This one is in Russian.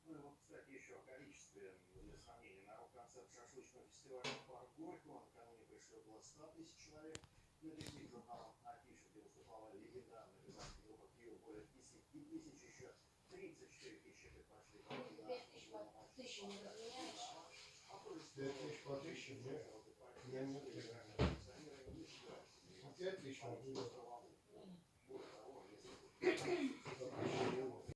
Ну и вот, кстати, еще о количестве для сравнения. На рок-концерт шашлычного фестиваля «Парк Горького» накануне пришло около 100 тысяч человек. На других журналах афиши, где выступала легендарная казахская группа «Киев», более 10 тысяч, еще 34 тысячи предпочли пойти на 5000 по 1000 не разменяешь. 5000 по 1000, нет? Я не 5000 могу.